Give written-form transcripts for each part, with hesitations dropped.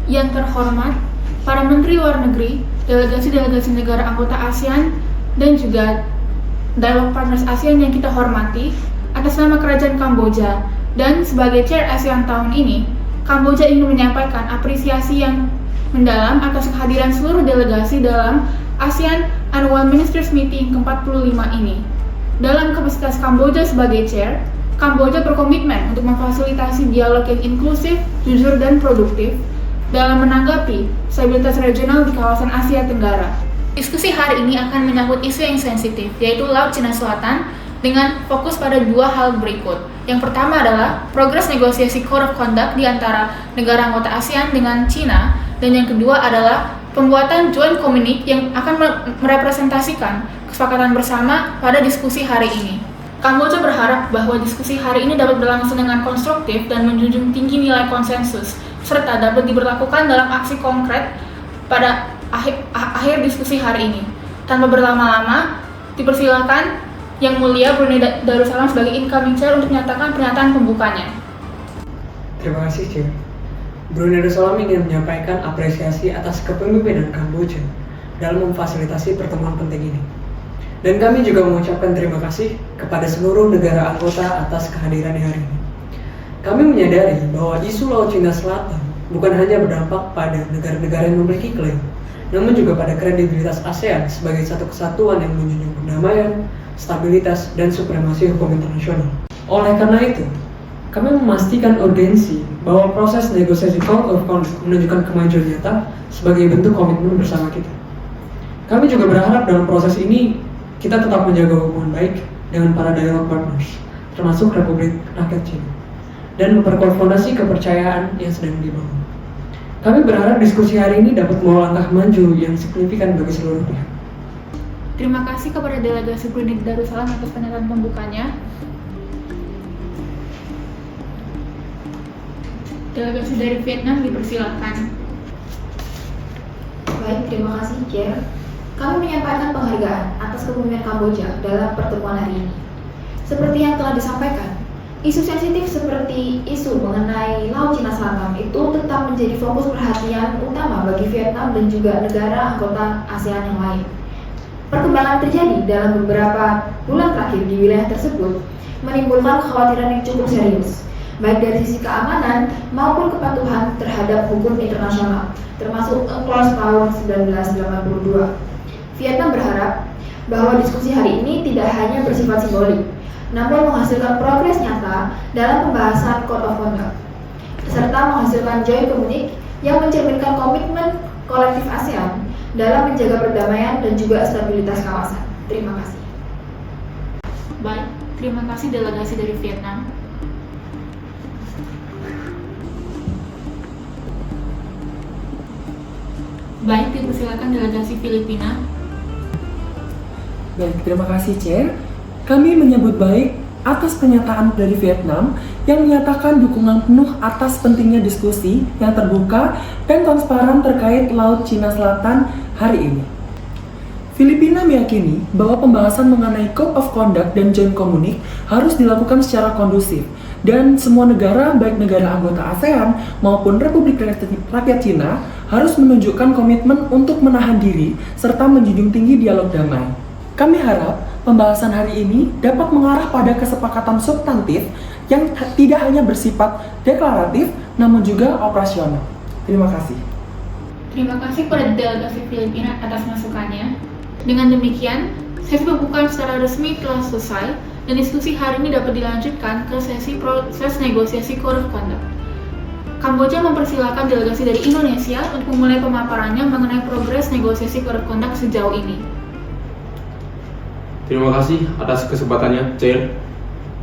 Yang terhormat, para Menteri Luar Negeri, delegasi-delegasi negara anggota ASEAN, dan juga Dialog Partners ASEAN yang kita hormati, atas nama Kerajaan Kamboja dan sebagai Chair ASEAN tahun ini, Kamboja ingin menyampaikan apresiasi yang mendalam atas kehadiran seluruh delegasi dalam ASEAN Annual Ministers Meeting ke-45 ini. Dalam kapasitas Kamboja sebagai Chair, Kamboja berkomitmen untuk memfasilitasi dialog yang inklusif, jujur, dan produktif dalam menanggapi stabilitas regional di kawasan Asia Tenggara. Diskusi hari ini akan menyangkut isu yang sensitif, yaitu Laut Cina Selatan, dengan fokus pada dua hal berikut. Yang pertama adalah progres negosiasi Code of Conduct di antara negara anggota ASEAN dengan China, dan yang kedua adalah pembuatan Joint Communique yang akan merepresentasikan kesepakatan bersama pada diskusi hari ini. Kamboja berharap bahwa diskusi hari ini dapat berlangsung dengan konstruktif dan menjunjung tinggi nilai konsensus, serta dapat diberlakukan dalam aksi konkret pada akhir diskusi hari ini. Tanpa berlama-lama, dipersilakan Yang Mulia Brunei Darussalam sebagai incoming chair untuk menyatakan pernyataan pembukanya. Terima kasih, Chair. Brunei Darussalam ingin menyampaikan apresiasi atas kepemimpinan Kamboja dalam memfasilitasi pertemuan penting ini. Dan kami juga mengucapkan terima kasih kepada seluruh negara anggota atas kehadirannya hari ini. Kami menyadari bahwa isu Laut Cina Selatan bukan hanya berdampak pada negara-negara yang memiliki klaim, namun juga pada kredibilitas ASEAN sebagai satu kesatuan yang menjunjung perdamaian, stabilitas, dan supremasi hukum internasional. Oleh karena itu, kami memastikan urgensi bahwa proses negosiasi Code of Conduct menunjukkan kemajuan nyata sebagai bentuk komitmen bersama kita. Kami juga berharap dalam proses ini kita tetap menjaga hubungan baik dengan para dialog partners, termasuk Republik Rakyat Cina, dan memperkuat fondasi kepercayaan yang sedang dibangun. Kami berharap diskusi hari ini dapat membawa langkah maju yang signifikan bagi seluruh pihak. Terima kasih kepada delegasi Brunei Darussalam atas pernyataan pembukanya. Delegasi dari Vietnam dipersilakan. Baik, terima kasih, Chair. Kami menyampaikan penghargaan atas kepemimpinan Kamboja dalam pertemuan hari ini. Seperti yang telah disampaikan, isu sensitif seperti isu mengenai Laut Cina Selatan itu tetap menjadi fokus perhatian utama bagi Vietnam dan juga negara anggota ASEAN yang lain. Perkembangan terjadi dalam beberapa bulan terakhir di wilayah tersebut menimbulkan kekhawatiran yang cukup serius, baik dari sisi keamanan maupun kepatuhan terhadap hukum internasional, termasuk UNCLOS tahun 1982. Vietnam berharap bahwa diskusi hari ini tidak hanya bersifat simbolik, namun menghasilkan progres nyata dalam pembahasan Code of Conduct, serta menghasilkan Joint Communique yang mencerminkan komitmen kolektif ASEAN dalam menjaga perdamaian dan juga stabilitas kawasan. Terima kasih. Baik, terima kasih delegasi dari Vietnam. Baik, dipersilakan delegasi Filipina. Baik, terima kasih, Chair. Kami menyambut baik atas pernyataan dari Vietnam yang menyatakan dukungan penuh atas pentingnya diskusi yang terbuka dan transparan terkait Laut Cina Selatan hari ini. Filipina meyakini bahwa pembahasan mengenai Code of Conduct dan Joint Communique harus dilakukan secara kondusif dan semua negara, baik negara anggota ASEAN maupun Republik Rakyat Cina, harus menunjukkan komitmen untuk menahan diri serta menjunjung tinggi dialog damai. Kami harap pembahasan hari ini dapat mengarah pada kesepakatan substantif yang tidak hanya bersifat deklaratif namun juga operasional. Terima kasih. Terima kasih kepada delegasi Filipina atas masukannya. Dengan demikian, sesi pembukaan secara resmi telah selesai dan diskusi hari ini dapat dilanjutkan ke sesi proses negosiasi Code of Conduct. Kamboja mempersilakan delegasi dari Indonesia untuk memulai pemaparannya mengenai progres negosiasi Code of Conduct sejauh ini. Terima kasih atas kesempatannya, Chair.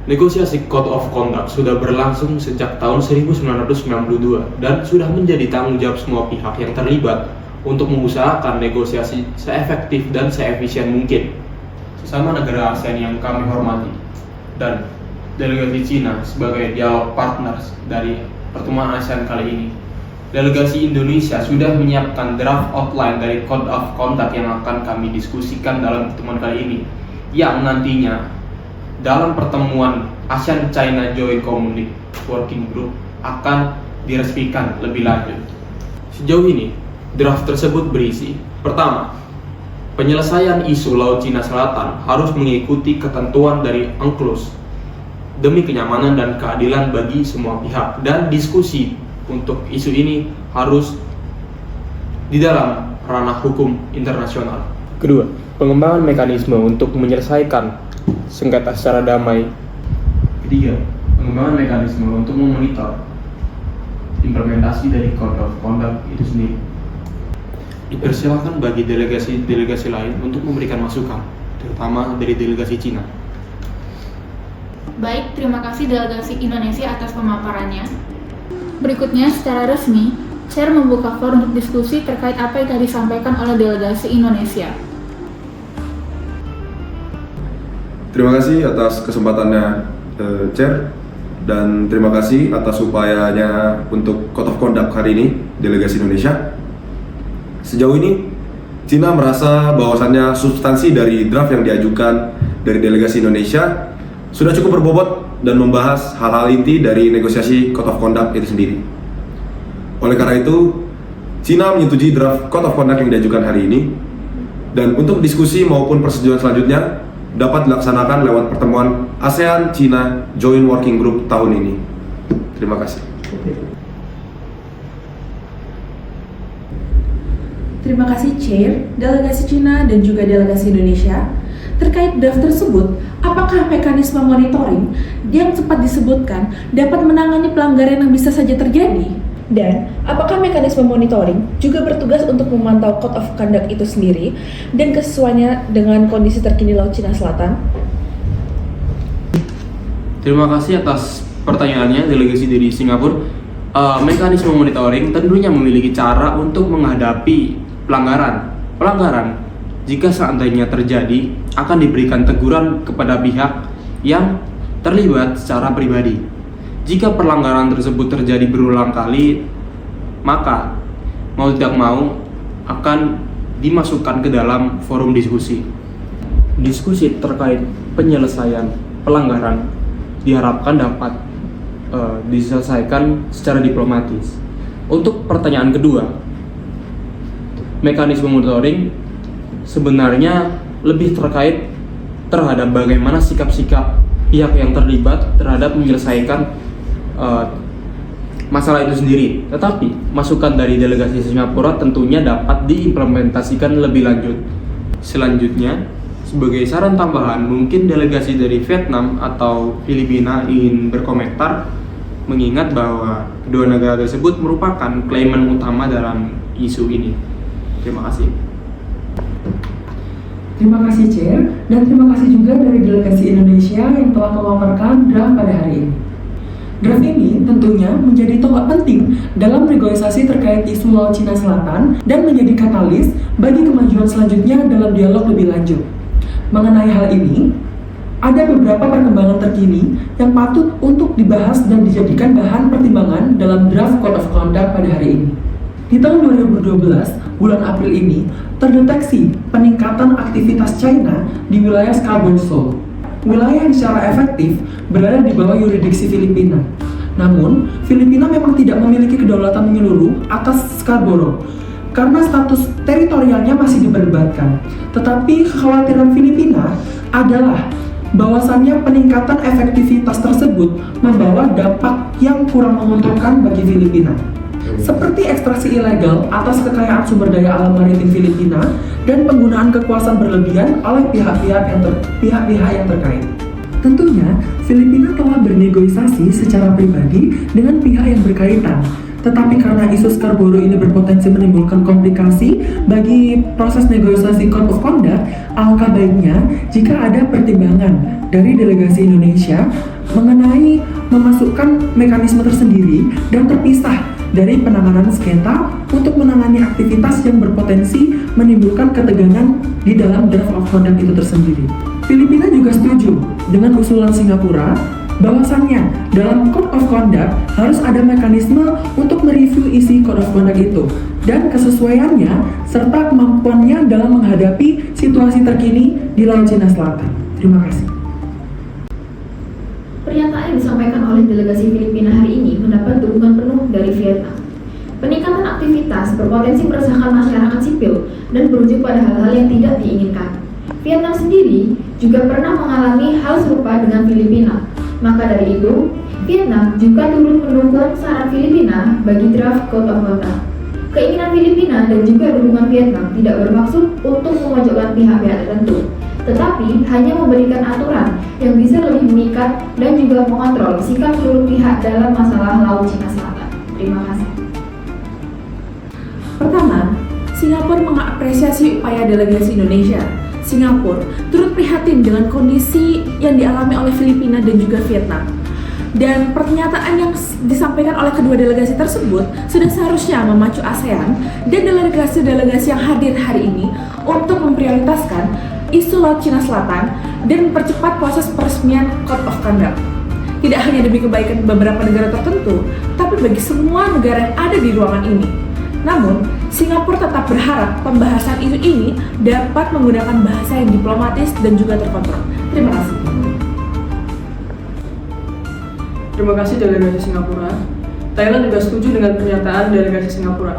Negosiasi Code of Conduct sudah berlangsung sejak tahun 1992 dan sudah menjadi tanggung jawab semua pihak yang terlibat untuk mengusahakan negosiasi seefektif dan seefisien mungkin. Sesama negara ASEAN yang kami hormati dan delegasi Cina sebagai dialog partners dari pertemuan ASEAN kali ini. Delegasi Indonesia sudah menyiapkan draft outline dari Code of Conduct yang akan kami diskusikan dalam pertemuan kali ini, yang nantinya dalam pertemuan ASEAN-China Joint Communique Working Group akan diresmikan lebih lanjut. Sejauh ini, draft tersebut berisi: pertama, penyelesaian isu Laut Cina Selatan harus mengikuti ketentuan dari UNCLOS demi kenyamanan dan keadilan bagi semua pihak, dan diskusi untuk isu ini harus di dalam ranah hukum internasional. Kedua, pengembangan mekanisme untuk menyelesaikan sengketa secara damai. Ketiga, pengembangan mekanisme untuk memonitor implementasi dari Code of Conduct itu sendiri. Dipersilakan bagi delegasi-delegasi lain untuk memberikan masukan, terutama dari delegasi Cina. Baik, terima kasih delegasi Indonesia atas pemaparannya. Berikutnya, secara resmi, Chair membuka forum untuk diskusi terkait apa yang tadi disampaikan oleh delegasi Indonesia. Terima kasih atas kesempatannya, Chair, dan terima kasih atas upayanya untuk Code of Conduct hari ini, delegasi Indonesia. Sejauh ini, Cina merasa bahwasannya substansi dari draft yang diajukan dari delegasi Indonesia sudah cukup berbobot dan membahas hal-hal inti dari negosiasi Code of Conduct itu sendiri. Oleh karena itu, Cina menyetujui draft Code of Conduct yang diajukan hari ini, dan untuk diskusi maupun persetujuan selanjutnya dapat dilaksanakan lewat pertemuan ASEAN-China Joint Working Group tahun ini. Terima kasih. Terima kasih Chair, delegasi Cina dan juga delegasi Indonesia. Terkait draft tersebut, apakah mekanisme monitoring yang sempat disebutkan dapat menangani pelanggaran yang bisa saja terjadi? Dan apakah mekanisme monitoring juga bertugas untuk memantau Code of Conduct itu sendiri dan kesesuaiannya dengan kondisi terkini Laut Cina Selatan? Terima kasih atas pertanyaannya, delegasi dari Singapura. Mekanisme monitoring tentunya memiliki cara untuk menghadapi pelanggaran. Jika seandainya terjadi, akan diberikan teguran kepada pihak yang terlibat secara pribadi. Jika pelanggaran tersebut terjadi berulang kali, maka mau tidak mau akan dimasukkan ke dalam forum diskusi. Diskusi terkait penyelesaian pelanggaran diharapkan dapat diselesaikan secara diplomatis. Untuk pertanyaan kedua, mekanisme monitoring sebenarnya lebih terkait terhadap bagaimana sikap-sikap pihak yang terlibat terhadap menyelesaikan masalah itu sendiri. Tetapi masukan dari delegasi Singapura tentunya dapat diimplementasikan lebih lanjut. Selanjutnya, sebagai saran tambahan, mungkin delegasi dari Vietnam atau Filipina ingin berkomentar, mengingat bahwa kedua negara tersebut merupakan klaiman utama dalam isu ini. Terima kasih. Terima kasih Chair, dan terima kasih juga dari delegasi Indonesia yang telah memaparkan draft pada hari ini. Draft ini tentunya menjadi tonggak penting dalam negosiasi terkait isu Laut Cina Selatan dan menjadi katalis bagi kemajuan selanjutnya dalam dialog lebih lanjut. Mengenai hal ini, ada beberapa perkembangan terkini yang patut untuk dibahas dan dijadikan bahan pertimbangan dalam draft Code of Conduct pada hari ini. Di tahun 2012, bulan April ini, terdeteksi peningkatan aktivitas China di wilayah Scarborough Shoal. Wilayah yang secara efektif berada di bawah yurisdiksi Filipina. Namun, Filipina memang tidak memiliki kedaulatan menyeluruh atas Scarborough karena status teritorialnya masih diperdebatkan. Tetapi kekhawatiran Filipina adalah bahwasannya peningkatan efektivitas tersebut membawa dampak yang kurang menguntungkan bagi Filipina, seperti ekstraksi ilegal atas kekayaan sumber daya alam maritim Filipina dan penggunaan kekuasaan berlebihan oleh pihak-pihak yang terkait. Tentunya, Filipina telah bernegosiasi secara pribadi dengan pihak yang berkaitan. Tetapi karena isu Scarborough ini berpotensi menimbulkan komplikasi bagi proses negosiasi Code of Conduct, alangkah baiknya jika ada pertimbangan dari delegasi Indonesia mengenai memasukkan mekanisme tersendiri dan terpisah dari penanganan sengketa untuk menangani aktivitas yang berpotensi menimbulkan ketegangan di dalam draft of conduct itu tersendiri. Filipina juga setuju dengan usulan Singapura bahwasannya dalam Code of Conduct harus ada mekanisme untuk mereview isi Code of Conduct itu dan kesesuaiannya serta kemampuannya dalam menghadapi situasi terkini di Laut Cina Selatan. Terima kasih. Pernyataan yang disampaikan oleh delegasi Filipina hari ini mendapat dukungan penuh dari Vietnam. Peningkatan aktivitas berpotensi meresahkan masyarakat sipil dan berujung pada hal-hal yang tidak diinginkan. Vietnam sendiri juga pernah mengalami hal serupa dengan Filipina. Maka dari itu, Vietnam juga turut mendukung saran Filipina bagi draft Code of Conduct. Keinginan Filipina dan juga dukungan Vietnam tidak bermaksud untuk memojokkan pihak-pihak tertentu, tetapi hanya memberikan aturan yang bisa lebih mengikat dan juga mengontrol sikap seluruh pihak dalam masalah Laut Cina Selatan. Terima kasih. Pertama, Singapura mengapresiasi upaya delegasi Indonesia. Singapura turut prihatin dengan kondisi yang dialami oleh Filipina dan juga Vietnam. Dan pernyataan yang disampaikan oleh kedua delegasi tersebut sudah seharusnya memacu ASEAN dan delegasi-delegasi yang hadir hari ini untuk memprioritaskan isu Laut Cina Selatan dan mempercepat proses peresmian Code of Conduct. Tidak hanya demi kebaikan beberapa negara tertentu, tapi bagi semua negara yang ada di ruangan ini. Namun, Singapura tetap berharap pembahasan isu ini dapat menggunakan bahasa yang diplomatis dan juga terkontrol. Terima kasih. Terima kasih delegasi Singapura. Thailand juga setuju dengan pernyataan delegasi Singapura.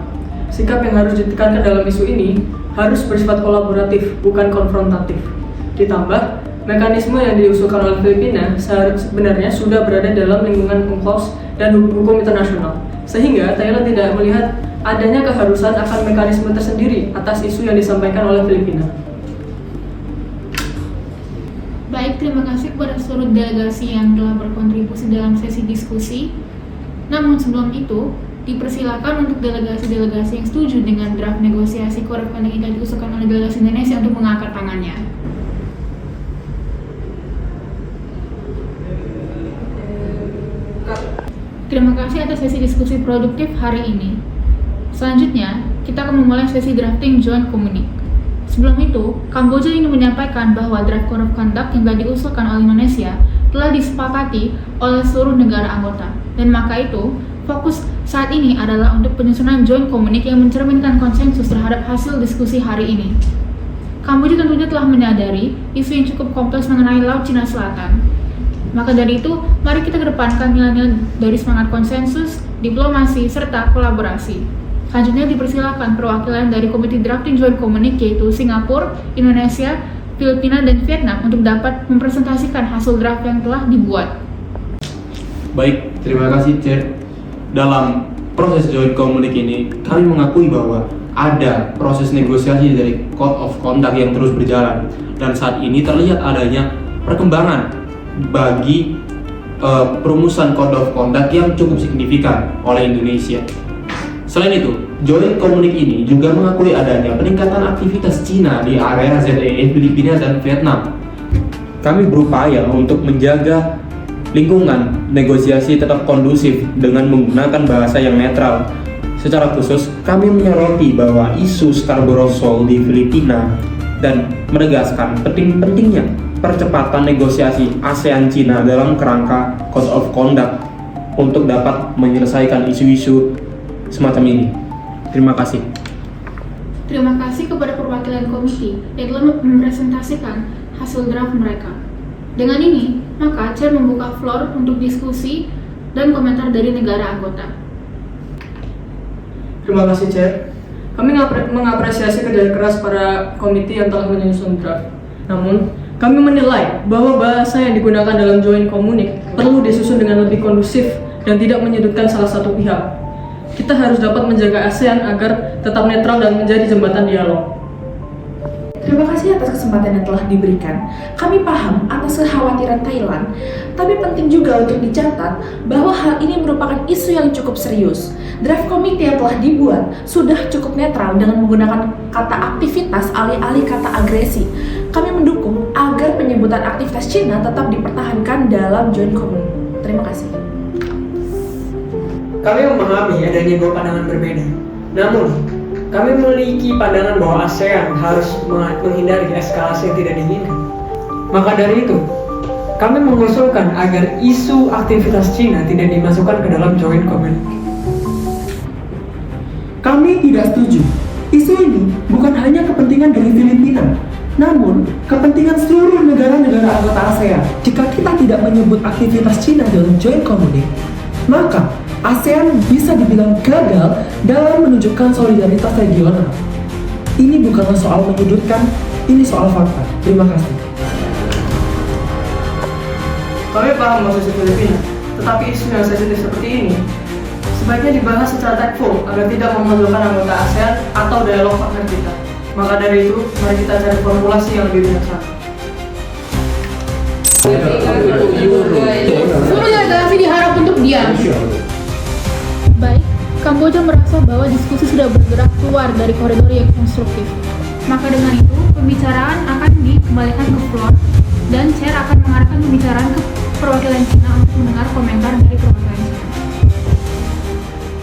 Sikap yang harus ditekankan dalam isu ini harus bersifat kolaboratif, bukan konfrontatif. Ditambah, mekanisme yang diusulkan oleh Filipina sebenarnya sudah berada dalam lingkungan UNCLOS dan hukum internasional, sehingga Thailand tidak melihat adanya keharusan akan mekanisme tersendiri atas isu yang disampaikan oleh Filipina. Baik, terima kasih kepada seluruh delegasi yang telah berkontribusi dalam sesi diskusi. Namun sebelum itu, dipersilakan untuk delegasi-delegasi yang setuju dengan draft negosiasi Code of Conduct yang diusulkan oleh delegasi Indonesia untuk mengangkat tangannya. Terima kasih atas sesi diskusi produktif hari ini. Selanjutnya, kita akan memulai sesi drafting Joint Communique. Sebelum itu, Kamboja ingin menyampaikan bahwa draft Code of Conduct yang telah diusulkan oleh Indonesia telah disepakati oleh seluruh negara anggota. Dan maka itu, fokus saat ini adalah untuk penyusunan Joint Communique yang mencerminkan konsensus terhadap hasil diskusi hari ini. Kamboja tentunya telah menyadari isu yang cukup kompleks mengenai Laut Cina Selatan. Maka dari itu, mari kita kedepankan nilai-nilai dari semangat konsensus, diplomasi, serta kolaborasi. Selanjutnya dipersilakan perwakilan dari Komite Drafting Joint Communique yaitu Singapura, Indonesia, Filipina, dan Vietnam untuk dapat mempresentasikan hasil draft yang telah dibuat. Baik, terima kasih Chair. Dalam proses Joint Communique ini, kami mengakui bahwa ada proses negosiasi dari Code of Conduct yang terus berjalan, dan saat ini terlihat adanya perkembangan bagi perumusan Code of Conduct yang cukup signifikan oleh Indonesia. Selain itu, Joint Communique ini juga mengakui adanya peningkatan aktivitas Cina di area ZEE, Filipina, dan Vietnam. Kami berupaya untuk menjaga lingkungan negosiasi tetap kondusif dengan menggunakan bahasa yang netral. Secara khusus, kami menyoroti bahwa isu Scarborough Shoal di Filipina dan menegaskan pentingnya percepatan negosiasi ASEAN-Cina dalam kerangka Code of Conduct untuk dapat menyelesaikan isu-isu semacam ini. Terima kasih. Terima kasih kepada perwakilan komite yang telah mempresentasikan hasil draft mereka. Dengan ini, maka Chair membuka floor untuk diskusi dan komentar dari negara anggota. Terima kasih, Chair. Kami mengapresiasi kerja keras para komite yang telah menyusun draft. Namun, kami menilai bahwa bahasa yang digunakan dalam Joint Communique perlu disusun dengan lebih kondusif dan tidak menyudutkan salah satu pihak. Kita harus dapat menjaga ASEAN agar tetap netral dan menjadi jembatan dialog. Terima kasih atas kesempatan yang telah diberikan. Kami paham atas kekhawatiran Thailand, tapi penting juga untuk dicatat bahwa hal ini merupakan isu yang cukup serius. Draft komite yang telah dibuat sudah cukup netral dengan menggunakan kata aktivitas alih-alih kata agresi. Kami mendukung agar penyebutan aktivitas Cina tetap dipertahankan dalam Joint Communique. Terima kasih. Kami memahami adanya dua pandangan berbeda. Namun, kami memiliki pandangan bahwa ASEAN harus menghindari eskalasi yang tidak diinginkan. Maka dari itu, kami mengusulkan agar isu aktivitas Cina tidak dimasukkan ke dalam Joint Communique. Kami tidak setuju. Isu ini bukan hanya kepentingan dari Filipina, namun kepentingan seluruh negara-negara anggota ASEAN. Jika kita tidak menyebut aktivitas Cina dalam Joint Communique, maka ASEAN bisa dibilang gagal dalam menunjukkan solidaritas regional. Ini bukanlah soal menyudutkan, ini soal fakta. Terima kasih. Kami paham posisi Filipina, tetapi isu yang sensitif seperti ini sebaiknya dibahas secara tactful agar tidak memunculkan anggota ASEAN atau dialog partner kita. Maka dari itu, mari kita cari formulasi yang lebih bijaksana. Seluruh delegasi diharap untuk diam. Baik, Kamboja merasa bahwa diskusi sudah bergerak keluar dari koridor yang konstruktif. Maka dengan itu, pembicaraan akan dikembalikan ke floor dan chair akan mengarahkan pembicaraan ke perwakilan Cina untuk mendengar komentar dari perwakilan Cina.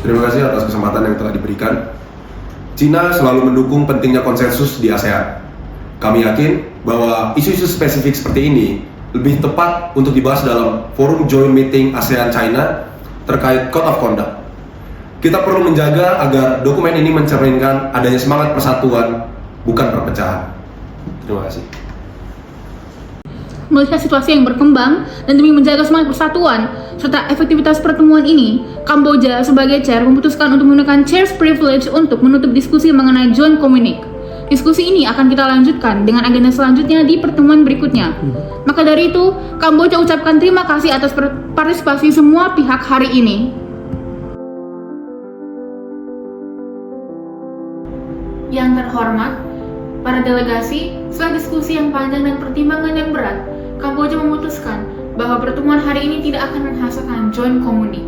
Terima kasih atas kesempatan yang telah diberikan. Cina selalu mendukung pentingnya konsensus di ASEAN. Kami yakin bahwa isu-isu spesifik seperti ini lebih tepat untuk dibahas dalam forum joint meeting ASEAN-China terkait Code of Conduct. Kita perlu menjaga agar dokumen ini mencerminkan adanya semangat persatuan, bukan perpecahan. Terima kasih. Melihat situasi yang berkembang dan demi menjaga semangat persatuan serta efektivitas pertemuan ini, Kamboja sebagai chair memutuskan untuk menggunakan chair's privilege untuk menutup diskusi mengenai joint communique. Diskusi ini akan kita lanjutkan dengan agenda selanjutnya di pertemuan berikutnya. Maka dari itu, Kamboja ucapkan terima kasih atas partisipasi semua pihak hari ini. Yang terhormat, para delegasi, setelah diskusi yang panjang dan pertimbangan yang berat, Kamboja memutuskan bahwa pertemuan hari ini tidak akan menghasilkan joint communique.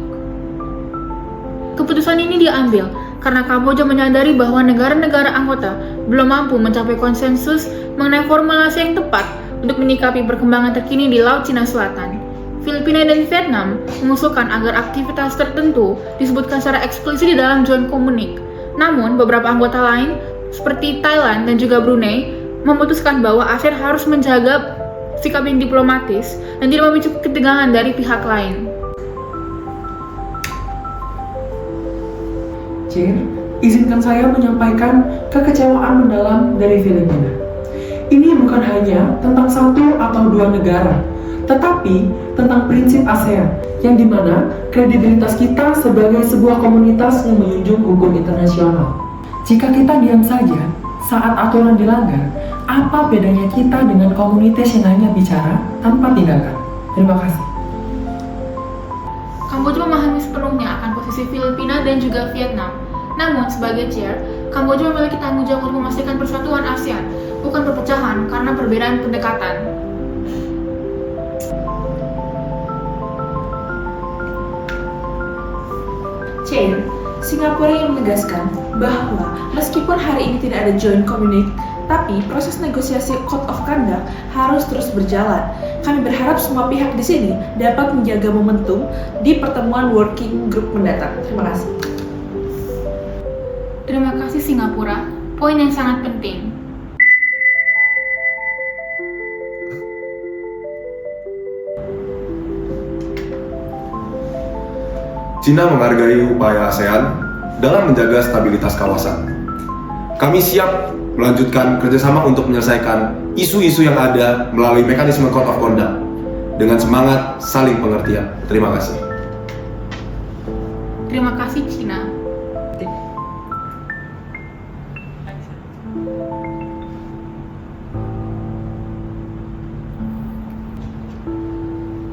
Keputusan ini diambil karena Kamboja menyadari bahwa negara-negara anggota belum mampu mencapai konsensus mengenai formulasi yang tepat untuk menyikapi perkembangan terkini di Laut Cina Selatan. Filipina dan Vietnam mengusulkan agar aktivitas tertentu disebutkan secara eksplisit di dalam joint communique. Namun, beberapa anggota lain seperti Thailand dan juga Brunei memutuskan bahwa ASEAN harus menjaga sikap yang diplomatis dan tidak memicu ketegangan dari pihak lain. Chair, izinkan saya menyampaikan kekecewaan mendalam dari Filipina. Ini bukan hanya tentang satu atau dua negara, tetapi tentang prinsip ASEAN, yang dimana kredibilitas kita sebagai sebuah komunitas yang menjunjung hukum internasional. Jika kita diam saja saat aturan dilanggar, apa bedanya kita dengan komunitas yang hanya bicara tanpa tindakan? Terima kasih. Kamboja memahami sepenuhnya akan posisi Filipina dan juga Vietnam. Namun, sebagai chair, Kamboja memiliki tanggung jawab untuk memastikan persatuan ASEAN, bukan perpecahan karena perbedaan pendekatan. Chair, Singapura yang menegaskan bahwa meskipun hari ini tidak ada joint communique, tapi proses negosiasi Code of Conduct harus terus berjalan. Kami berharap semua pihak di sini dapat menjaga momentum di pertemuan working group mendatang. Terima kasih. Terima kasih Singapura, poin yang sangat penting. Cina menghargai upaya ASEAN dalam menjaga stabilitas kawasan. Kami siap melanjutkan kerjasama untuk menyelesaikan isu-isu yang ada melalui mekanisme Code of Conduct dengan semangat saling pengertian. Terima kasih. Terima kasih Cina.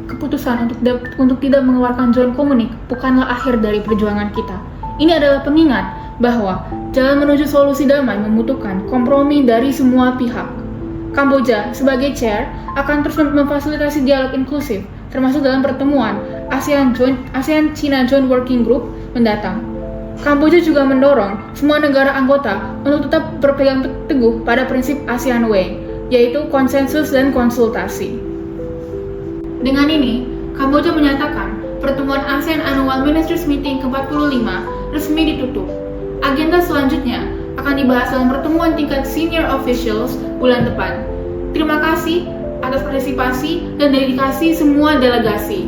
Keputusan untuk tidak mengeluarkan joint communique bukanlah akhir dari perjuangan kita. Ini adalah pengingat bahwa jalan menuju solusi damai membutuhkan kompromi dari semua pihak. Kamboja sebagai chair akan terus memfasilitasi dialog inklusif, termasuk dalam pertemuan ASEAN-China Joint Working Group mendatang. Kamboja juga mendorong semua negara anggota untuk tetap berpegang teguh pada prinsip ASEAN Way, yaitu konsensus dan konsultasi. Dengan ini, Kamboja menyatakan pertemuan ASEAN Annual Ministers Meeting ke-45 resmi ditutup. Agenda selanjutnya akan dibahas dalam pertemuan tingkat senior officials bulan depan. Terima kasih atas partisipasi dan dedikasi semua delegasi.